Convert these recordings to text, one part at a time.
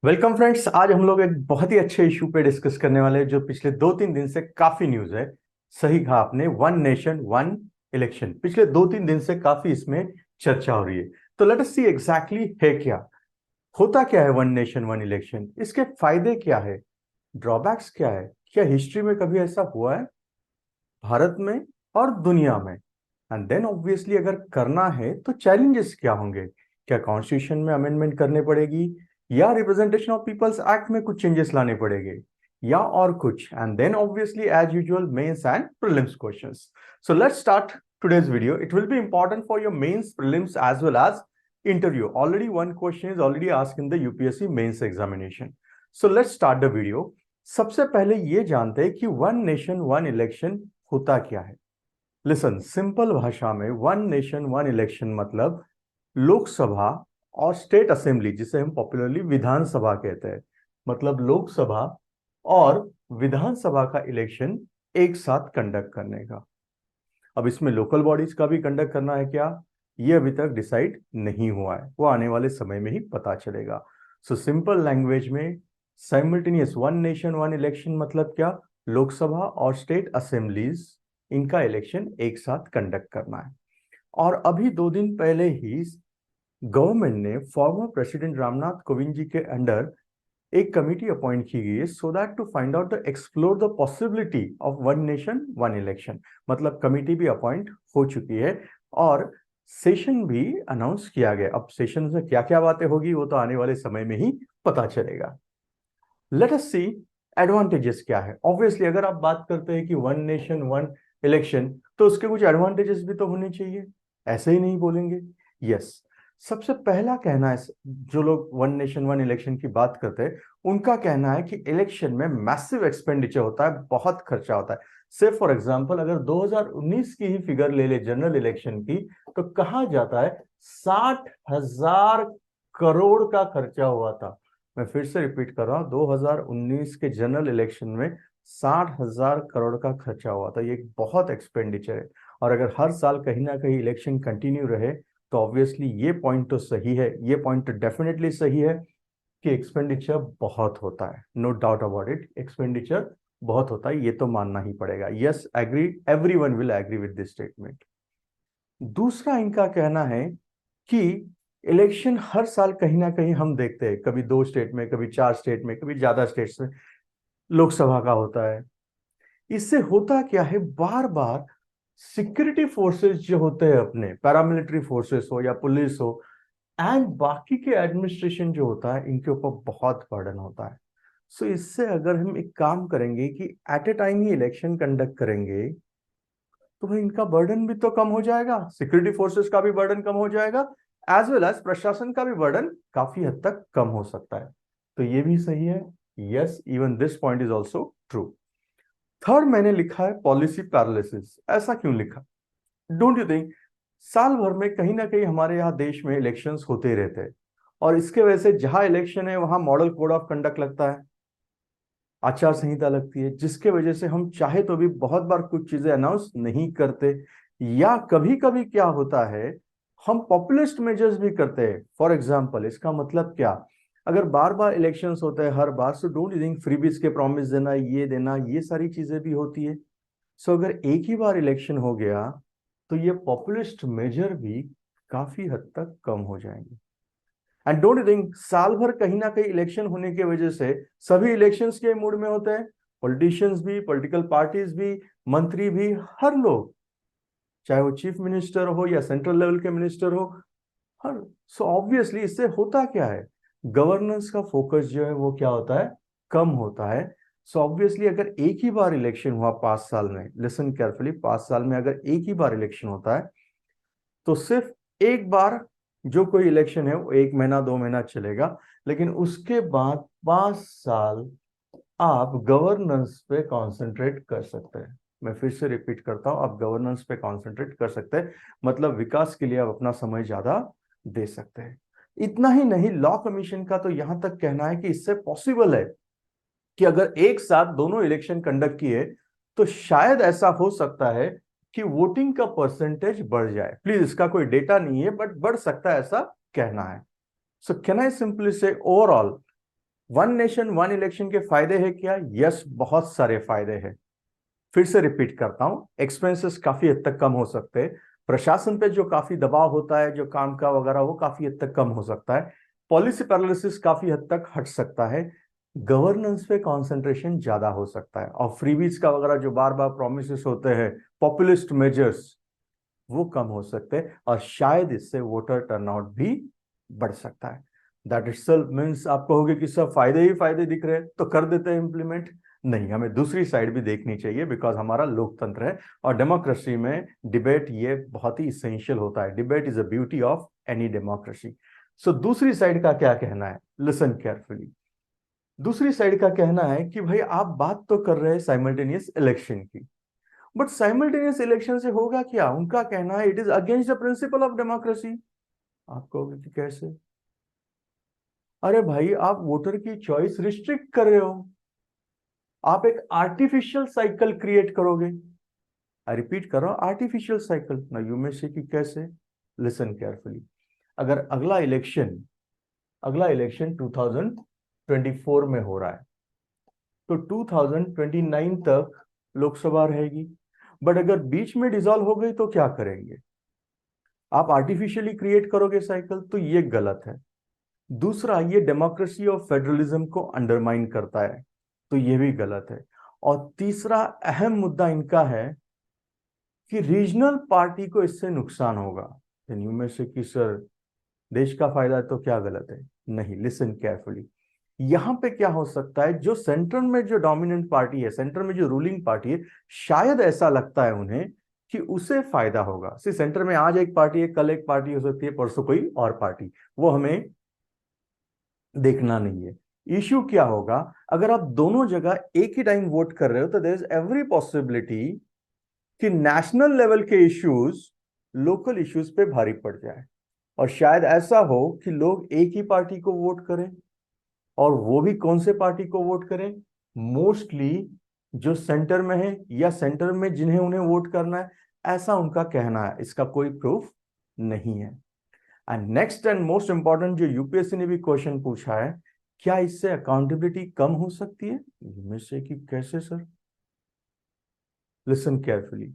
Welcome friends. आज हम लोग एक बहुत ही अच्छे इशू पे डिस्कस करने वाले हैं जो पिछले 2-3 दिन से काफी न्यूज है। सही कहा आपने, वन नेशन वन इलेक्शन पिछले 2-3 दिन से काफी इसमें चर्चा हो रही है। तो लेट अस सी एग्जैक्टली है क्या, होता क्या है वन नेशन वन इलेक्शन, इसके फायदे क्या है, ड्रॉबैक्स क्या है, क्या हिस्ट्री में कभी ऐसा हुआ है भारत में और दुनिया में, एंड देन ऑब्वियसली अगर करना है तो चैलेंजेस क्या होंगे। क्या कॉन्स्टिट्यूशन में अमेंडमेंट करने पड़ेगी या रिप्रेजेंटेशन ऑफ पीपल्स एक्ट में कुछ चेंजेस लाने पड़ेंगे या और कुछ, and then obviously as usual mains and prelims questions. So let's start today's video. It will be important for your mains, prelims as well as interview. Already one question is already asked in the UPSC mains examination. So let's start the video. सबसे पहले ये जानते हैं कि one nation one election होता क्या है। Listen, simple भाषा में वन नेशन वन इलेक्शन मतलब लोकसभा और स्टेट असेंबली, जिसे हम पॉपुलरली विधानसभा कहते हैं, मतलब लोकसभा और विधानसभा का इलेक्शन एक साथ कंडक्ट करने का। अब इसमें लोकल बॉडीज का भी कंडक्ट करना है क्या, ये अभी तक डिसाइड नहीं हुआ है, वो आने वाले समय में ही पता चलेगा। सो सिंपल लैंग्वेज में simultaneous one nation one election मतलब क्या, लोकसभा और स्टेट असेंबलीज इनका इलेक्शन एक साथ कंडक्ट करना है। और अभी 2 दिन पहले ही गवर्नमेंट ने फॉर्मर प्रेसिडेंट रामनाथ कोविंद जी के अंडर एक कमिटी अपॉइंट की गई है so that to find out the explore the possibility of one nation one election. मतलब कमिटी भी अपॉइंट हो चुकी है और सेशन भी अनाउंस किया गया। अब सेशन में क्या क्या बातें होगी वो तो आने वाले समय में ही पता चलेगा। लेट अस सी एडवांटेजेस क्या है। ऑब्वियसली अगर आप बात करते हैं कि वन नेशन वन इलेक्शन तो उसके कुछ एडवांटेजेस भी तो होने चाहिए, ऐसे ही नहीं बोलेंगे। यस, सबसे पहला कहना है, जो लोग वन नेशन वन इलेक्शन की बात करते हैं उनका कहना है कि इलेक्शन में मैसिव एक्सपेंडिचर होता है, बहुत खर्चा होता है। से फॉर एग्जांपल अगर 2019 की ही फिगर ले ले जनरल इलेक्शन की, तो कहा जाता है 60,000 करोड़ का खर्चा हुआ था। मैं फिर से रिपीट कर रहा हूं, 2019 के जनरल इलेक्शन में 60,000 करोड़ का खर्चा हुआ था। ये एक बहुत एक्सपेंडिचर है। और अगर हर साल कहीं ना कहीं इलेक्शन कंटिन्यू रहे तो ऑब्वियसली ये पॉइंट तो सही है, ये पॉइंट तो डेफिनेटली सही है कि एक्सपेंडिचर बहुत होता है। No doubt about it, expenditure बहुत होता है, ये तो मानना ही पड़ेगा। Yes, agree, everyone will agree with this statement. दूसरा इनका कहना है कि इलेक्शन हर साल कहीं ना कहीं हम देखते हैं, कभी 2 स्टेट में, कभी 4 स्टेट में, कभी ज्यादा स्टेट्स में लोकसभा का होता है। इससे होता क्या है, बार बार सिक्योरिटी फोर्सेस जो होते हैं, अपने पैरामिलिट्री फोर्सेस हो या पुलिस हो एंड बाकी के एडमिनिस्ट्रेशन जो होता है, इनके ऊपर बहुत बर्डन होता है। सो इससे अगर हम एक काम करेंगे कि एट ए टाइम ही इलेक्शन कंडक्ट करेंगे तो भाई इनका बर्डन भी तो कम हो जाएगा, सिक्योरिटी फोर्सेस का भी बर्डन कम हो जाएगा, एज वेल एज प्रशासन का भी बर्डन काफी हद तक कम हो सकता है। तो ये भी सही है। Yes, even this point is also true. Third मैंने लिखा है पॉलिसी पैरालिसिस। ऐसा क्यों लिखा, डोंट यू थिंक साल भर में कहीं ना कहीं हमारे यहाँ देश में इलेक्शंस होते ही रहते हैं और इसके वजह से जहां इलेक्शन है वहां मॉडल कोड ऑफ कंडक्ट लगता है, आचार संहिता लगती है, जिसके वजह से हम चाहे तो भी बहुत बार कुछ चीजें अनाउंस नहीं करते। या कभी कभी क्या होता है, हम पॉपुलिस्ट मेजर्स भी करते हैं। फॉर एग्जाम्पल, इसका मतलब क्या, अगर बार बार इलेक्शंस होते हैं हर बार, सो डोंट थिंक फ्रीबीज के प्रॉमिस देना, ये देना, ये सारी चीजें भी होती है। सो अगर एक ही बार इलेक्शन हो गया तो ये पॉपुलिस्ट मेजर भी काफी हद तक कम हो जाएंगे। एंड डोंट यू थिंक साल भर कहीं ना कहीं इलेक्शन होने की वजह से सभी इलेक्शंस के मूड में होते हैं, पॉलिटिशियंस भी, पॉलिटिकल पार्टीज भी, मंत्री भी, हर लोग, चाहे वो चीफ मिनिस्टर हो या सेंट्रल लेवल के मिनिस्टर हो, हर। सो ऑब्वियसली इससे होता क्या है, गवर्नेंस का फोकस जो है वो क्या होता है, कम होता है। सो ऑब्वियसली अगर एक ही बार इलेक्शन हुआ 5 साल में, लिसन केयरफुली, 5 साल में अगर एक ही बार इलेक्शन होता है तो सिर्फ एक बार जो कोई इलेक्शन है वो 1 महीना 2 महीना चलेगा, लेकिन उसके बाद 5 साल आप गवर्नेंस पे कंसंट्रेट कर सकते हैं। मैं फिर से रिपीट करता हूं, आप गवर्नेंस पे कंसंट्रेट कर सकते हैं, मतलब विकास के लिए आप अपना समय ज्यादा दे सकते हैं। इतना ही नहीं, लॉ कमीशन का तो यहां तक कहना है कि इससे पॉसिबल है कि अगर एक साथ दोनों इलेक्शन कंडक्ट किए तो शायद ऐसा हो सकता है कि वोटिंग का परसेंटेज बढ़ जाए। प्लीज, इसका कोई डेटा नहीं है बट बढ़ सकता है, ऐसा कहना है। सो कैन आई सिंपली से overall one nation one election के फायदे हैं क्या? यस, बहुत सारे फायदे हैं। फिर से रिपीट करता हूं, एक्सपेंसेस काफी हद तक कम हो सकते हैं, प्रशासन पे जो काफी दबाव होता है जो काम का वगैरह, वो काफी हद तक कम हो सकता है, पॉलिसी पैरालिसिस काफी हद तक हट सकता है, गवर्नेंस पे कंसंट्रेशन ज्यादा हो सकता है, और फ्रीबीज का वगैरह जो बार बार प्रोमिस होते हैं, पॉपुलिस्ट मेजर्स, वो कम हो सकते हैं, और शायद इससे वोटर टर्नआउट भी बढ़ सकता है। दैट इटसेल्फ मीन्स आप कहोगे कि सब फायदे ही फायदे दिख रहे हैं तो कर देते हैं इंप्लीमेंट। नहीं, हमें दूसरी साइड भी देखनी चाहिए, बिकॉज हमारा लोकतंत्र है और डेमोक्रेसी में डिबेट ये बहुत ही इसेंशियल होता है। Debate is a beauty of any democracy. So दूसरी साइड का क्या कहना है, लिसन केयरफुली। दूसरी साइड का कहना है कि भाई आप बात तो कर रहे हैं साइमल्टेनियस इलेक्शन की, बट साइमल्टेनियस इलेक्शन से होगा क्या? उनका कहना है it is against the principle of democracy. आप कहोगे कि कैसे? अरे भाई, आप वोटर की चॉइस रिस्ट्रिक्ट कर रहे हो, आप एक आर्टिफिशियल साइकिल क्रिएट करोगे। आई रिपीट कर रहा हूं, आर्टिफिशियल साइकिल ना। यू में से कि कैसे? Listen carefully. अगर अगला इलेक्शन 2024 में हो रहा है, तो 2029 तक लोकसभा रहेगी, बट अगर बीच में डिसॉल्व हो गई तो क्या करेंगे? आप आर्टिफिशियली क्रिएट करोगे साइकिल, तो ये गलत है। दूसरा, ये डेमोक्रेसी और फेडरलिज्म को अंडरमाइन करता है, तो ये भी गलत है। और तीसरा अहम मुद्दा इनका है कि रीजनल पार्टी को इससे नुकसान होगा। यू में से कि सर देश का फायदा है तो क्या गलत है? नहीं, लिसन केयरफुली। यहां पे क्या हो सकता है, जो सेंटर में जो डोमिनेंट पार्टी है, सेंटर में जो रूलिंग पार्टी है, शायद ऐसा लगता है उन्हें कि उसे फायदा होगा। सी सेंटर में आज एक पार्टी है, कल एक पार्टी हो सकती है, परसों कोई और पार्टी, वो हमें देखना नहीं है। इश्यू क्या होगा, अगर आप दोनों जगह एक ही टाइम वोट कर रहे हो, तो देयर इज एवरी पॉसिबिलिटी कि नेशनल लेवल के इश्यूज लोकल इश्यूज पे भारी पड़ जाए, और शायद ऐसा हो कि लोग एक ही पार्टी को वोट करें, और वो भी कौन से पार्टी को वोट करें? मोस्टली जो सेंटर में है, या सेंटर में जिन्हें उन्हें वोट करना है, ऐसा उनका कहना है। इसका कोई प्रूफ नहीं है। And next and most important, जो यूपीएससी ने भी क्वेश्चन पूछा है, क्या इससे अकाउंटेबिलिटी कम हो सकती है? इनमें से कि कैसे सर? Listen carefully.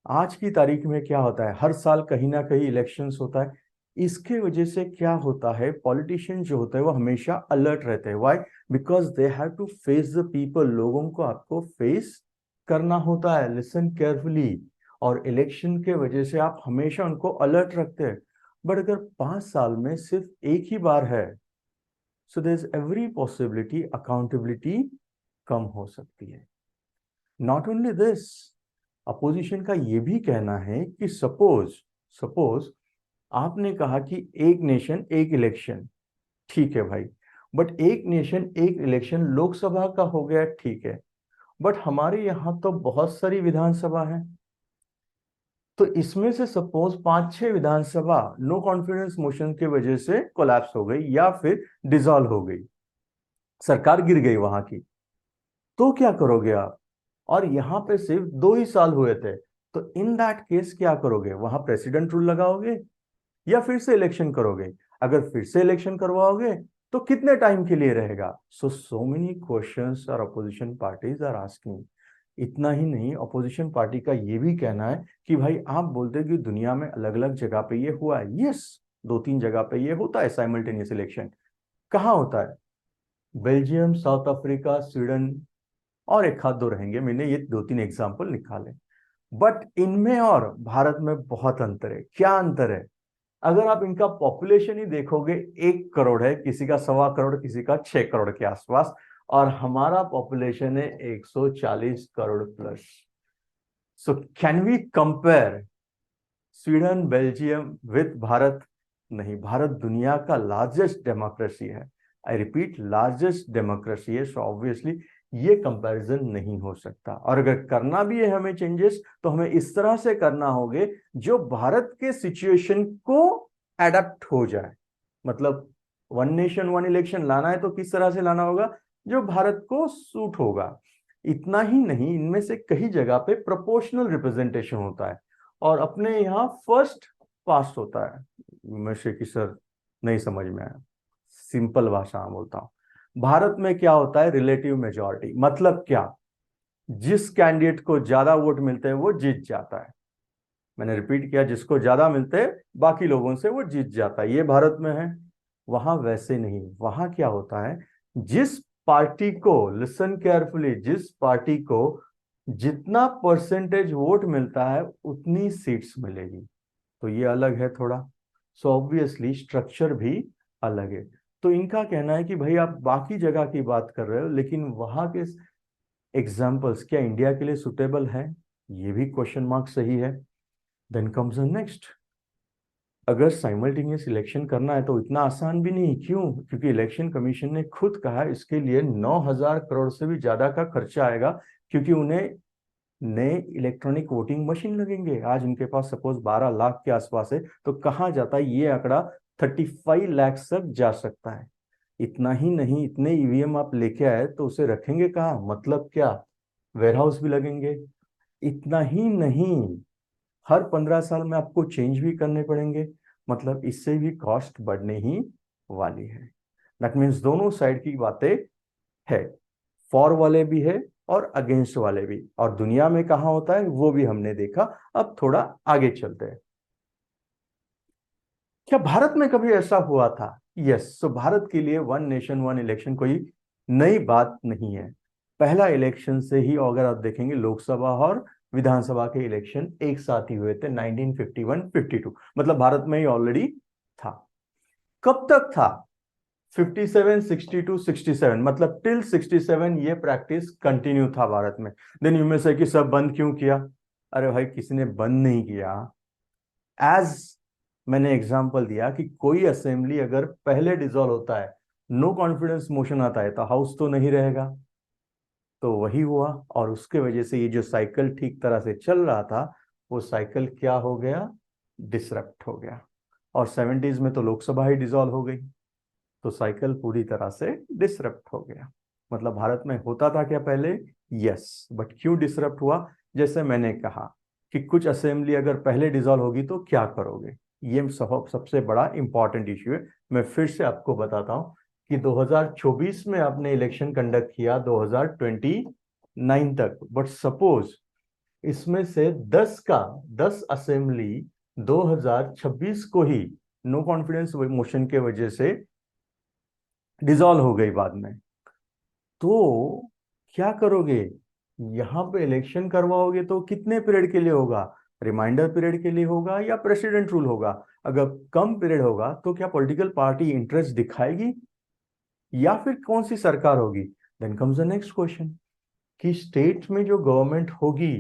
आज की तारीख में क्या होता है, हर साल कहीं ना कहीं इलेक्शंस होता है। इसके वजह से क्या होता है, पॉलिटिशियन जो होते हैं वो हमेशा अलर्ट रहते हैं। Why? Because they have to face the people. लोगों को आपको फेस करना होता है। Listen carefully. और इलेक्शन के वजह से आप हमेशा उनको अलर्ट रखते हैं। बट अगर 5 साल में सिर्फ एक ही बार है, so there is every possibility accountability कम हो सकती है। नॉट ओनली दिस, अपोजिशन का यह भी कहना है कि सपोज सपोज आपने कहा कि एक नेशन एक इलेक्शन, ठीक है भाई, बट एक नेशन एक इलेक्शन लोकसभा का हो गया, ठीक है, बट हमारे यहां तो बहुत सारी विधानसभा है, तो इसमें से सपोज 5-6 विधानसभा नो कॉन्फिडेंस मोशन की वजह से कोलैप्स हो गई या फिर डिसॉल्व हो गई, सरकार गिर गई वहां की, तो क्या करोगे आप? और यहां पे सिर्फ 2 ही साल हुए थे, तो इन दैट केस क्या करोगे? वहां प्रेसिडेंट रूल लगाओगे या फिर से इलेक्शन करोगे? अगर फिर से इलेक्शन करवाओगे तो कितने टाइम के लिए रहेगा? So many questions are opposition parties are asking. इतना ही नहीं, अपोजिशन पार्टी का ये भी कहना है कि भाई आप बोलते कि दुनिया में अलग अलग जगह पे ये हुआ है। यस, 2-3 जगह पे ये होता है साइमल्टेनियस इलेक्शन। कहाँ होता है? बेल्जियम, साउथ अफ्रीका, स्वीडन, और एक हाथ दो रहेंगे, मैंने ये 2-3 एग्जाम्पल निकाले। बट इनमें और भारत में बहुत अंतर है। क्या अंतर है? अगर आप इनका पॉपुलेशन ही देखोगे, 1 करोड़ है, किसी का 1.25 करोड़, किसी का 6 करोड़ के आसपास, और हमारा पॉपुलेशन है 140 crore plus. So can we compare Sweden, Belgium with Bharat? नहीं, भारत दुनिया का लार्जेस्ट डेमोक्रेसी है। आई रिपीट, लार्जेस्ट डेमोक्रेसी है। सो ऑब्वियसली ये कंपैरिजन नहीं हो सकता, और अगर करना भी है हमें चेंजेस, तो हमें इस तरह से करना होगे जो भारत के सिचुएशन को एडेप्ट हो जाए। मतलब वन नेशन वन इलेक्शन लाना है तो किस तरह से लाना होगा, जो भारत को सूट होगा। इतना ही नहीं, इनमें से कई जगह पे प्रोपोर्शनल रिप्रेजेंटेशन होता है, और अपने यहाँ फर्स्ट पास्ट होता है। मैं से कि सर नहीं समझ में आया, सिंपल भाषा में बोलता हूँ। भारत में क्या होता है, रिलेटिव मेजॉरिटी, मतलब क्या, जिस कैंडिडेट को ज्यादा वोट मिलते हैं वो जीत जाता है। मैंने रिपीट किया, जिसको ज्यादा मिलते हैं बाकी लोगों से वो जीत जाता है, ये भारत में है। वहां वैसे नहीं, वहां क्या होता है, जिस पार्टी को, लिसन केयरफुली, जिस पार्टी को जितना परसेंटेज वोट मिलता है उतनी सीट्स मिलेगी। तो ये अलग है थोड़ा, सो ऑब्वियसली स्ट्रक्चर भी अलग है। तो इनका कहना है कि भाई आप बाकी जगह की बात कर रहे हो, लेकिन वहां के एग्जाम्पल्स क्या इंडिया के लिए सुटेबल है, ये भी क्वेश्चन मार्क सही है। देन कम्स द नेक्स्ट, अगर साइमल्टेनियस इलेक्शन करना है तो इतना आसान भी नहीं। क्यों? क्योंकि इलेक्शन कमीशन ने खुद कहा इसके लिए 9,000 करोड़ से भी ज्यादा का खर्चा आएगा, क्योंकि उन्हें नए इलेक्ट्रॉनिक वोटिंग मशीन लगेंगे। आज उनके पास सपोज 12 लाख के आसपास है, तो कहाँ जाता है ये आंकड़ा, 35 लाख तक जा सकता है। इतना ही नहीं, इतने ईवीएम आप लेके आए तो उसे रखेंगे कहाँ, मतलब क्या, वेयरहाउस भी लगेंगे। इतना ही नहीं, हर 15 साल में आपको चेंज भी करने पड़ेंगे, मतलब इससे भी कॉस्ट बढ़ने ही वाली है। दैट मीन्स दोनों साइड की बातें है, फॉर वाले भी है और अगेंस्ट वाले भी, और दुनिया में कहां होता है वो भी हमने देखा। अब थोड़ा आगे चलते हैं, क्या भारत में कभी ऐसा हुआ था? यस, सो भारत के लिए वन नेशन वन इलेक्शन कोई नई बात नहीं है। पहला इलेक्शन से ही अगर आप देखेंगे, लोकसभा और विधानसभा के इलेक्शन एक साथ ही हुए थे 1951-52, मतलब भारत में ही ऑलरेडी था। कब तक था? 57, 62, 67, मतलब टिल 67 ये प्रैक्टिस कंटिन्यू था भारत में। देन यू में से कि सब बंद क्यों किया? अरे भाई, किसी ने बंद नहीं किया। एज मैंने एग्जांपल दिया कि कोई असेंबली अगर पहले डिसॉल्व होता है, नो कॉन्फिडेंस मोशन आता है, तो हाउस तो नहीं रहेगा। तो वही हुआ, और उसके वजह से ये जो साइकिल ठीक तरह से चल रहा था, वो साइकिल क्या हो गया, डिसरप्ट हो गया। और 70s में तो लोकसभा ही डिसॉल्व हो गई, तो साइकिल पूरी तरह से डिसरप्ट हो गया। मतलब भारत में होता था क्या पहले? यस, बट क्यों डिसरप्ट हुआ? जैसे मैंने कहा कि कुछ असेंबली अगर पहले डिसॉल्व होगी तो क्या करोगे, ये सबसे बड़ा इंपॉर्टेंट इश्यू है। मैं फिर से आपको बताता हूं कि 2024 में आपने इलेक्शन कंडक्ट किया 2029 तक, बट सपोज इसमें से 10 असेंबली 2026 को ही नो कॉन्फिडेंस मोशन के वजह से डिसॉल्व हो गई बाद में, तो क्या करोगे? यहां पे इलेक्शन करवाओगे तो कितने पीरियड के लिए होगा? रिमाइंडर पीरियड के लिए होगा या प्रेसिडेंट रूल होगा? अगर कम पीरियड होगा तो क्या पॉलिटिकल पार्टी इंटरेस्ट दिखाएगी, या फिर कौन सी सरकार होगी? Then comes the next question, कि स्टेट में जो गवर्नमेंट होगी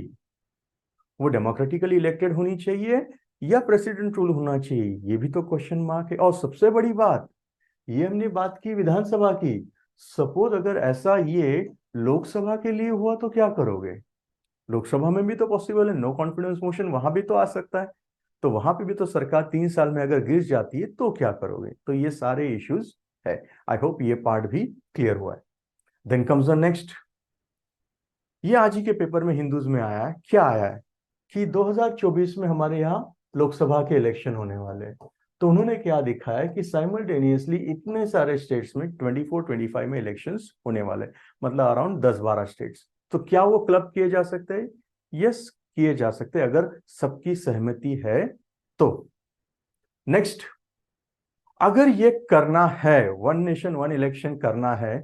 वो डेमोक्रेटिकली इलेक्टेड होनी चाहिए या प्रेसिडेंट रूल होना चाहिए, ये भी तो क्वेश्चन मार्क है। और सबसे बड़ी बात, ये हमने बात की विधानसभा की, सपोज अगर ऐसा ये लोकसभा के लिए हुआ तो क्या करोगे? लोकसभा में भी तो पॉसिबल है, नो कॉन्फिडेंस मोशन वहां भी तो आ सकता है, तो वहां पे भी तो सरकार 3 साल में अगर गिर जाती है तो क्या करोगे? तो ये सारे इश्यूज है। आई होप ये पार्ट भी क्लियर हुआ है। देन कम्स द नेक्स्ट, ये आज ही के पेपर में हिंदूज में आया है, क्या आया है कि 2024 में हमारे यहाँ लोकसभा के इलेक्शन होने वाले हैं। तो उन्होंने क्या दिखाया है कि साइमल्टेनियसली इतने सारे स्टेट्स में 24-25 में इलेक्शंस होने वाले, मतलब अराउंड 10-12 स्टेट्स। तो क्या वो क्लब किए जा सकते हैं? यस, किए जा सकते हैं, अगर सबकी सहमति है तो। नेक्स्ट, अगर ये करना है, वन नेशन वन इलेक्शन करना है,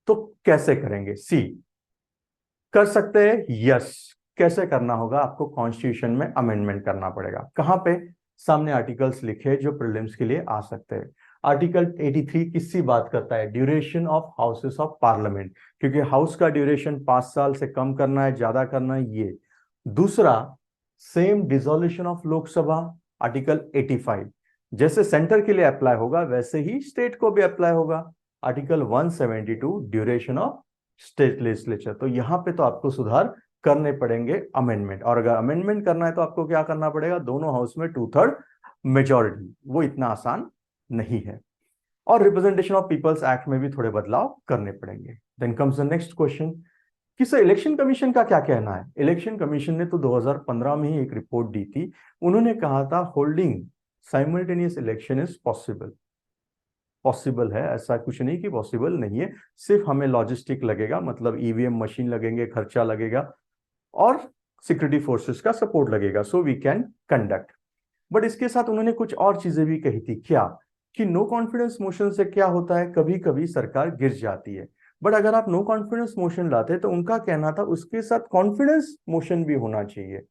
तो कैसे करेंगे? सी, कर सकते हैं, यस। कैसे करना होगा? आपको कॉन्स्टिट्यूशन में अमेंडमेंट करना पड़ेगा। कहां पे? सामने आर्टिकल्स लिखे जो प्रीलिम्स के लिए आ सकते हैं। आर्टिकल 83 किससी बात करता है? Duration of houses of parliament, क्योंकि हाउस का ड्यूरेशन 5 साल से कम करना है, ज्यादा करना है, ये। दूसरा, same dissolution of Lok Sabha, article 85, जैसे सेंटर के लिए अप्लाई होगा वैसे ही स्टेट को भी अप्लाई होगा। Article 172, duration of state legislature. तो यहां पे तो आपको सुधार करने पड़ेंगे, अमेंडमेंट। और अगर अमेंडमेंट करना है तो आपको क्या करना पड़ेगा? दोनों हाउस में 2/3 मेजोरिटी, वो इतना आसान नहीं है। और रिप्रेजेंटेशन ऑफ पीपल्स एक्ट में भी थोड़े बदलाव करने पड़ेंगे। Then comes the next question, कि सर इलेक्शन कमीशन का क्या कहना है? इलेक्शन कमीशन ने तो 2015 में ही एक रिपोर्ट दी थी। उन्होंने कहा था holding simultaneous election is possible. Possible है, ऐसा कुछ नहीं कि पॉसिबल नहीं है, सिर्फ हमें लॉजिस्टिक लगेगा, मतलब ईवीएम मशीन लगेंगे, खर्चा लगेगा और सिक्योरिटी फोर्सेस का सपोर्ट लगेगा, so we can conduct. But इसके साथ उन्होंने कुछ और चीजें भी कही थी, क्या कि नो कॉन्फिडेंस मोशन से क्या होता है, कभी कभी सरकार गिर जाती है। बट अगर आप नो कॉन्फिडेंस मोशन लाते तो उनका कहना था उसके साथ कॉन्फिडेंस मोशन भी होना चाहिए।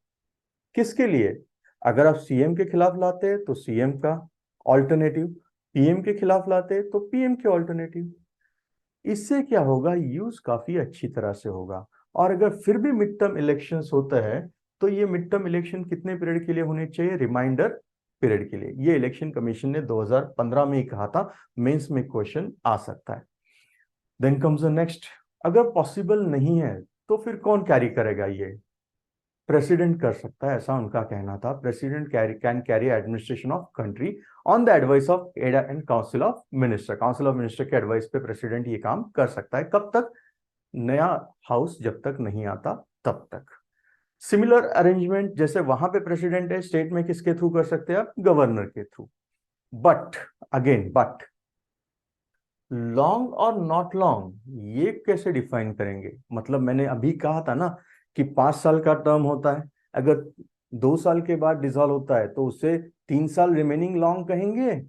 किसके लिए? अगर आप सीएम के खिलाफ लाते हैं तो सीएम का ऑल्टरनेटिव, पीएम के खिलाफ लाते हैं तो पीएम के ऑल्टरनेटिव। इससे क्या होगा, यूज काफी अच्छी तरह से होगा। और अगर फिर भी मिड टर्म इलेक्शंस होता है तो ये मिड टर्म इलेक्शन कितने पीरियड के लिए होने चाहिए? रिमाइंडर पीरियड के लिए। ये इलेक्शन कमीशन ने 2015 में ही कहा था, मेंस में क्वेश्चन आ सकता है। देन कम्स द नेक्स्ट, अगर पॉसिबल नहीं है तो फिर कौन कैरी करेगा ये? प्रेसिडेंट कर सकता है, ऐसा उनका कहना था। President can carry administration of country on the advice of aid and council of minister. Council of minister के एडवाइस पे प्रेसिडेंट ये काम कर सकता है। कब तक? नया हाउस जब तक नहीं आता तब तक। सिमिलर अरेंजमेंट जैसे वहां पे प्रेसिडेंट है, स्टेट में किसके थ्रू कर सकते हैं आप? गवर्नर के through. But again but long और नॉट लॉन्ग ये कैसे डिफाइन करेंगे? मतलब मैंने अभी कहा था ना कि 5 साल का टर्म होता है, अगर 2 साल के बाद डिसॉल्व होता है तो उसे 3 साल रिमेनिंग लॉन्ग कहेंगे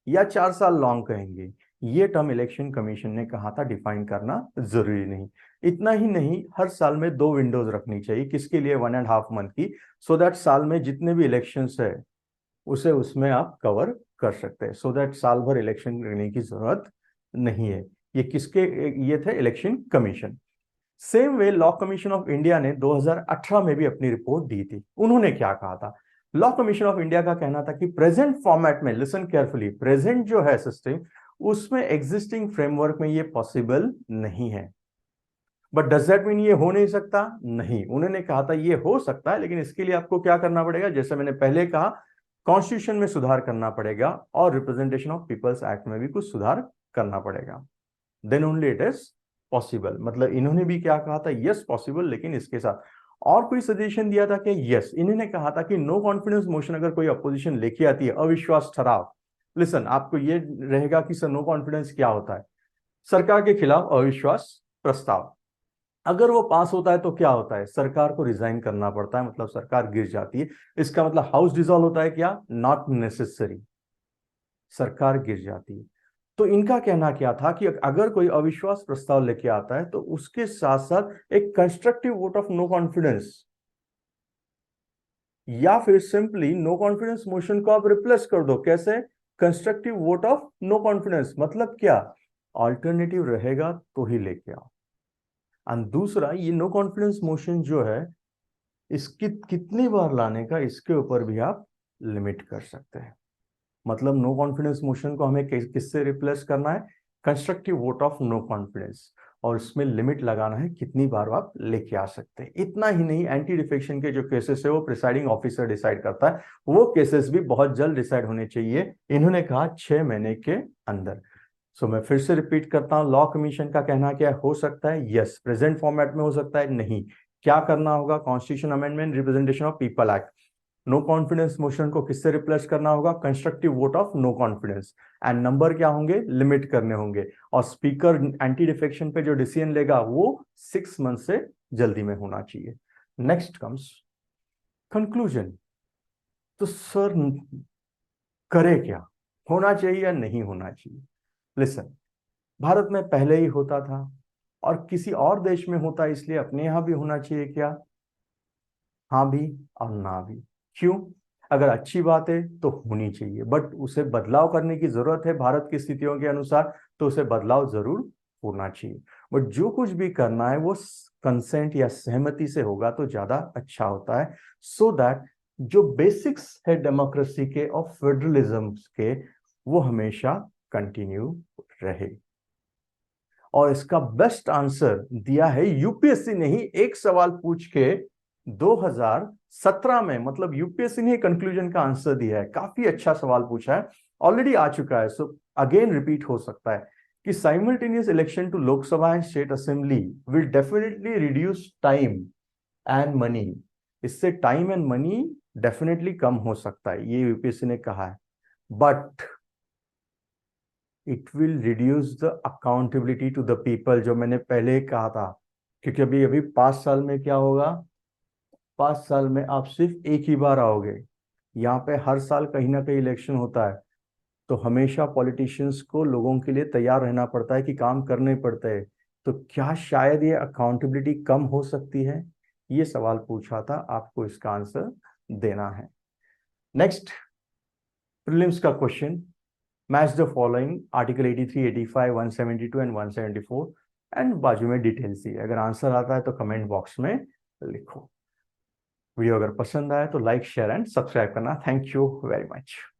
या 4 साल लॉन्ग कहेंगे? ये टर्म इलेक्शन कमीशन ने कहा था डिफाइन करना जरूरी नहीं। इतना ही नहीं, हर साल में 2 विंडोज रखनी चाहिए। किसके लिए? 1.5 मंथ की, सो दैट साल में जितने भी इलेक्शंस है उसे उसमें आप कवर कर सकते हैं, सो दैट साल भर इलेक्शन करने की जरूरत नहीं है। ये किसके? ये थे election commission. Same way law commission of India ने 2018 में भी अपनी रिपोर्ट दी थी। उन्होंने क्या कहा था? लॉ कमीशन ऑफ इंडिया का कहना था कि प्रेजेंट फॉर्मेट में, लिसन केयरफुली, प्रेजेंट जो है सिस्टम, उसमें एग्जिस्टिंग फ्रेमवर्क में ये पॉसिबल नहीं है। बट डज दैट मीन ये हो नहीं सकता? नहीं, उन्होंने कहा था ये हो सकता है, लेकिन इसके लिए आपको क्या करना पड़ेगा? जैसे मैंने पहले कहा, कॉन्स्टिट्यूशन में सुधार करना पड़ेगा और रिप्रेजेंटेशन ऑफ पीपल्स एक्ट में भी कुछ सुधार करना पड़ेगा। Then only it is possible. मतलब इन्होंने भी क्या कहा था? यस पॉसिबल, लेकिन इसके साथ और कोई सजेशन दिया था कि यस, इन्होंने कहा था कि नो कॉन्फिडेंस मोशन अगर कोई अपोजिशन लेके आती है, अविश्वास ठराव। लिसन, आपको ये रहेगा कि सर नो कॉन्फिडेंस क्या होता है? सरकार के खिलाफ अविश्वास प्रस्ताव। अगर वो पास होता है तो क्या होता है? सरकार को रिजाइन करना पड़ता है, मतलब सरकार गिर जाती है। इसका मतलब हाउस डिसॉल्व होता है क्या? नॉट नेसेसरी, सरकार गिर जाती है। तो इनका कहना क्या था कि अगर कोई अविश्वास प्रस्ताव लेके आता है तो उसके साथ साथ एक constructive vote of no confidence, या फिर सिंपली नो कॉन्फिडेंस मोशन को आप रिप्लेस कर दो। कैसे? Constructive vote of no confidence. मतलब क्या? ऑल्टरनेटिव रहेगा तो ही लेके आओ। और दूसरा, ये नो कॉन्फिडेंस मोशन जो है, इसकी कितनी बार लाने का, इसके ऊपर भी आप लिमिट कर सकते हैं। मतलब नो कॉन्फिडेंस मोशन को हमें किससे रिप्लेस करना है? Constructive vote of no confidence. और इसमें लिमिट लगाना है कितनी बार आप लेके आ सकते हैं। इतना ही नहीं, एंटी डिफेक्शन के जो केसेस है वो प्रिसाइडिंग ऑफिसर डिसाइड करता है, वो केसेस भी बहुत जल्द डिसाइड होने चाहिए। इन्होंने कहा 6 महीने के अंदर। सो मैं फिर से रिपीट करता हूं, लॉ कमीशन का कहना क्या है? हो सकता है यस, प्रेजेंट फॉर्मेट में हो सकता है नहीं। क्या करना होगा? Constitution amendment, representation of people act. No confidence motion को किससे रिप्लेस करना होगा? Constructive vote of no confidence. And number क्या होंगे? लिमिट करने होंगे। और स्पीकर एंटी डिफेक्शन पे जो डिसीजन लेगा वो 6 मंथ से जल्दी में होना चाहिए। Next comes conclusion. तो सर करे क्या? होना चाहिए या नहीं होना चाहिए? लिसन, भारत में पहले ही होता था और किसी और देश में होता, इसलिए अपने यहां भी होना चाहिए क्या? हाँ भी और ना भी। क्यों? अगर अच्छी बात है तो होनी चाहिए, बट उसे बदलाव करने की जरूरत है भारत की स्थितियों के अनुसार, तो उसे बदलाव जरूर होना चाहिए। बट जो कुछ भी करना है वो कंसेंट या सहमति से होगा तो ज्यादा अच्छा होता है, सो दैट जो बेसिक्स है डेमोक्रेसी के और फेडरलिज्म के, वो हमेशा कंटिन्यू रहे। और इसका बेस्ट आंसर दिया है यूपीएससी ने ही, एक सवाल पूछ के 2017 में। मतलब यूपीएससी ने कंक्लूजन का आंसर दिया है, काफी अच्छा सवाल पूछा है, ऑलरेडी आ चुका है, सो अगेन रिपीट हो सकता है कि simultaneous election to Lok Sabha and state assembly will definitely reduce time and money. इससे time and money definitely come हो सकता है, ये यूपीएससी ने कहा है। But it will reduce the accountability to the people, जो मैंने पहले कहा था। क्योंकि अभी अभी 5 साल में क्या होगा, 5 साल में आप सिर्फ एक ही बार आओगे। यहाँ पे हर साल कहीं ना कहीं इलेक्शन होता है, तो हमेशा पॉलिटिशियंस को लोगों के लिए तैयार रहना पड़ता है कि काम करने पड़ते हैं। तो क्या शायद ये अकाउंटेबिलिटी कम हो सकती है? ये सवाल पूछा था, आपको इसका आंसर देना है। नेक्स्ट, प्रीलिम्स का question. Match the following article 83, 85, 172 and 174, and बाजू में डिटेल सी। अगर आंसर आता है तो कमेंट बॉक्स में लिखो। वीडियो अगर पसंद आए तो लाइक, शेयर एंड सब्सक्राइब करना। Thank you very much.